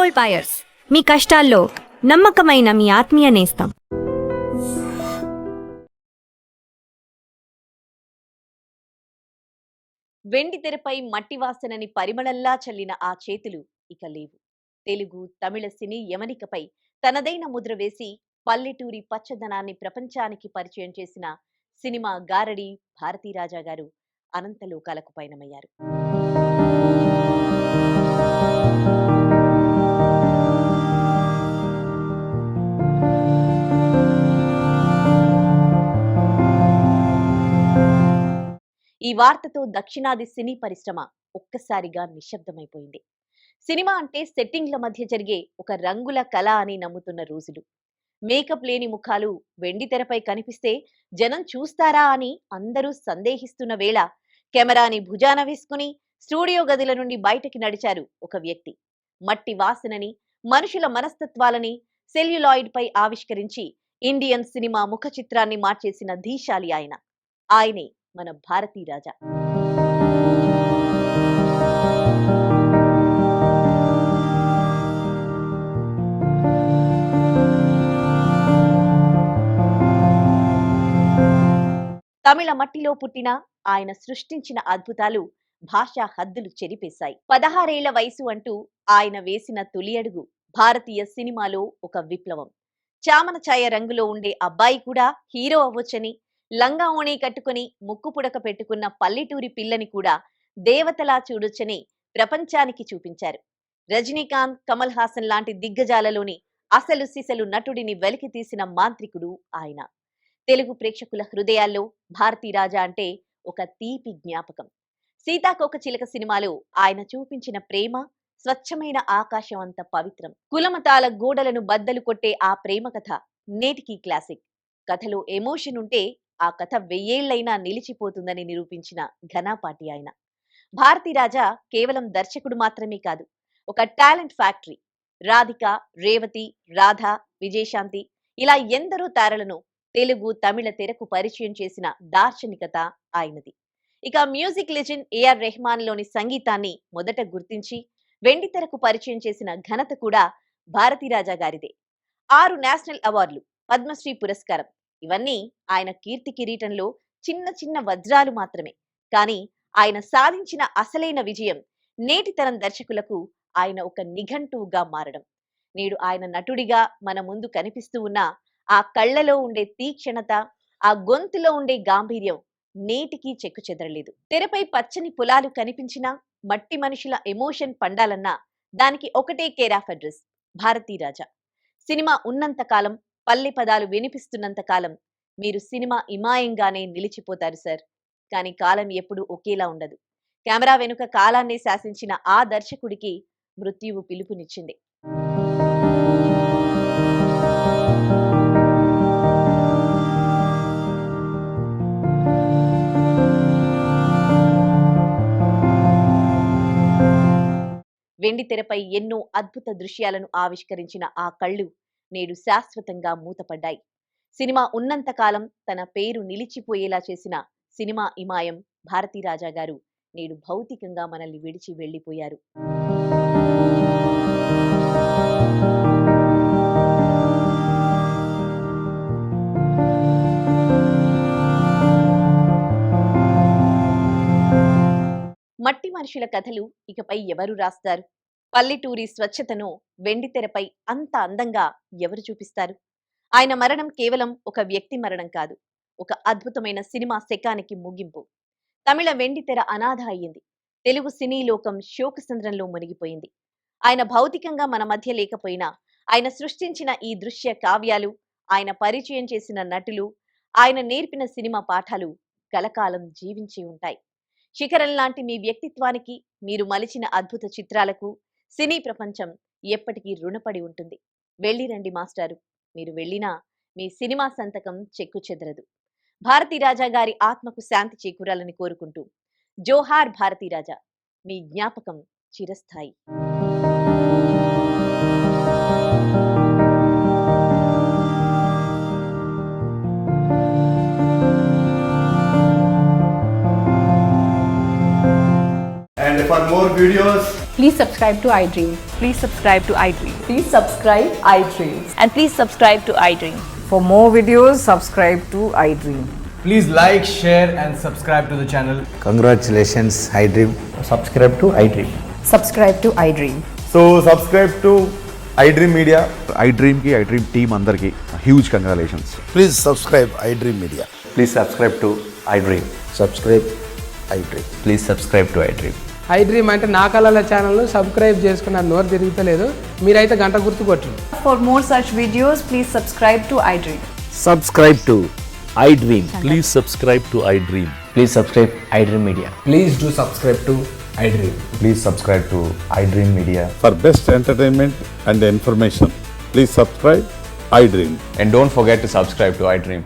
Gold buyers, మీ కష్టాల్లో నమ్మకమైన మీ ఆత్మీయ నేస్తం. వెండి తెరపై మట్టి వాసనని పరిమళంలా చల్లిన ఆ చేతులు ఇక లేవు. తెలుగు, తమిళ సినీ యమనికపై తనదైన ముద్ర వేసి పల్లెటూరి పచ్చదనాన్ని ప్రపంచానికి పరిచయం చేసిన సినిమా గారడి భారతీరాజా గారు అనంతలోకాలకు పయనమయ్యారు. ఈ వార్తతో దక్షిణాది సినీ పరిశ్రమ ఒక్కసారిగా నిశ్శబ్దమైపోయింది. సినిమా అంటే సెట్టింగ్ల మధ్య జరిగే ఒక రంగుల కళ అని నమ్ముతున్న రోజులు. మేకప్ లేని ముఖాలు వెండి తెరపై కనిపిస్తే జనం చూస్తారా అని అందరూ సందేహిస్తున్న వేళ కెమెరాని భుజాన వేసుకుని స్టూడియో గదుల నుండి బయటకి నడిచారు ఒక వ్యక్తి. మట్టి వాసనని, మనుషుల మనస్తత్వాలని సెల్యులాయిడ్ పై ఆవిష్కరించి ఇండియన్ సినిమా ముఖ చిత్రాన్ని మార్చేసిన ధీశాలి ఆయన. ఆయనే మన భారతీరాజా. తమిళ మట్టిలో పుట్టిన ఆయన సృష్టించిన అద్భుతాలు భాషా హద్దులు చెరిపేశాయి. 16 ఏళ్ల వయసు అంటూ ఆయన వేసిన తొలి అడుగు భారతీయ సినిమాలో ఒక విప్లవం. చామన ఛాయ రంగులో ఉండే అబ్బాయి కూడా హీరో అవ్వొచ్చని, లంగా ఓణి కట్టుకుని ముక్కు పుడక పెట్టుకున్న పల్లెటూరి పిల్లని కూడా దేవతలా చూడొచ్చని ప్రపంచానికి చూపించారు. రజనీకాంత్, కమల్ హాసన్ లాంటి దిగ్గజాలలోని అసలు సిసలు నటుడిని వెలికి తీసిన మాంత్రికుడు ఆయన. తెలుగు ప్రేక్షకుల హృదయాల్లో భారతీరాజా అంటే ఒక తీపి జ్ఞాపకం. సీతాకోకచిలక సినిమాలో ఆయన చూపించిన ప్రేమ స్వచ్ఛమైన ఆకాశం అంత పవిత్రం. కులమతాల గోడలను బద్దలు కొట్టే ఆ ప్రేమ కథ నేటికి క్లాసిక్. కథలో ఎమోషన్ ఉంటే ఆ కథ 1000 ఏళ్లైనా నిలిచిపోతుందని నిరూపించిన ఘనాపాటి ఆయన. భారతీరాజా కేవలం దర్శకుడు మాత్రమే కాదు, ఒక టాలెంట్ ఫ్యాక్టరీ. రాధిక, రేవతి, రాధ, విజయశాంతి ఇలా ఎందరో తారలను తెలుగు, తమిళ తెరకు పరిచయం చేసిన దార్శనికత ఆయనది. ఇక మ్యూజిక్ లెజెండ్ ఏఆర్ రెహమాన్ లోని సంగీతాన్ని మొదట గుర్తించి వెండి తెరకు పరిచయం చేసిన ఘనత కూడా భారతీరాజా గారిదే. 6 నేషనల్ అవార్డులు, పద్మశ్రీ పురస్కారం ఇవన్నీ ఆయన కీర్తి కిరీటంలో చిన్న చిన్న వజ్రాలు మాత్రమే. కానీ ఆయన సాధించిన అసలైన విజయం నేటి తరం దర్శకులకు ఆయన ఒక నిఘంటువుగా మారడం. నేడు ఆయన నటుడిగా మన ముందు కనిపిస్తూ ఉన్న ఆ కళ్ళలో ఉండే తీక్షణత, ఆ గొంతులో ఉండే గాంభీర్యం నేటికి చెక్కు చెదరలేదు. తెరపై పచ్చని పొలాలు కనిపించినా, మట్టి మనుషుల ఎమోషన్ పండాలన్నా దానికి ఒకటే care of address, Bharathiraja. Cinema ఉన్నంత కాలం, పల్లె పదాలు వినిపిస్తున్నంత కాలం మీరు సినిమా ఇమాయంగానే నిలిచిపోతారు సార్. కానీ కాలం ఎప్పుడూ ఒకేలా ఉండదు. కెమెరా వెనుక కాలాన్ని శాసించిన ఆ దర్శకుడికి మృత్యువు పిలుపునిచ్చింది. వెండి తెరపై ఎన్నో అద్భుత దృశ్యాలను ఆవిష్కరించిన ఆ కళ్ళు నేడు శాశ్వతంగా మూతపడ్డాయి. సినిమా ఉన్నంతకాలం తన పేరు నిలిచిపోయేలా చేసిన సినిమా ఇమాయం భారతీరాజా గారు నేడు భౌతికంగా మనల్ని విడిచి వెళ్లిపోయారు. మట్టి మనుషుల కథలు ఇకపై ఎవరు రాస్తారు? పల్లెటూరి స్వచ్ఛతను వెండి తెరపై అంత అందంగా ఎవరు చూపిస్తారు? ఆయన మరణం కేవలం ఒక వ్యక్తి మరణం కాదు, ఒక అద్భుతమైన సినిమా శకానికి ముగింపు. తమిళ వెండి తెర అనాథ అయ్యింది. తెలుగు సినీ లోకం శోకసంద్రంలో మునిగిపోయింది. ఆయన భౌతికంగా మన మధ్య లేకపోయినా ఆయన సృష్టించిన ఈ దృశ్య కావ్యాలు, ఆయన పరిచయం చేసిన నటులు, ఆయన నేర్పిన సినిమా పాఠాలు కలకాలం జీవించి ఉంటాయి. శిఖరం లాంటి మీ వ్యక్తిత్వానికి, మీరు మలిచిన అద్భుత చిత్రాలకు సినీ ప్రపంచం ఎప్పటికీ రుణపడి ఉంటుంది. వెళ్ళిరండి మాస్టారు, మీరు వెళ్ళినా మీ సినిమా సంతకం చెక్కు చెదరదు. భారతీరాజా గారి ఆత్మకు శాంతి చేకూరాలని కోరుకుంటూ జోహార్ భారతీరాజా, మీ జ్ఞాపకం చిరస్థాయి. And for more videos, Please subscribe to iDream. Please subscribe to iDream. Please subscribe iDreams. And please subscribe to iDream. For more videos, subscribe to iDream. Please like, share and subscribe to the channel. Congratulations, iDream. Subscribe to iDream. Subscribe to iDream. So subscribe to iDream Media. iDream ki iDream team andarki huge congratulations. Please subscribe iDream Media. Please subscribe to iDream. Subscribe iDream. Please subscribe to iDream. iDream అంటే నా కళల ఛానల్ను subscribe చేసుకున్న నోరు తిరుగుతలేదు మీరైతే గంట గుర్తు కొట్టండి. For more such videos, please subscribe to iDream. Subscribe to iDream. Please subscribe to iDream. Please subscribe iDream Media. Please do subscribe to iDream. Please subscribe to iDream Media. For best entertainment and information, please subscribe iDream. And don't forget to subscribe to iDream.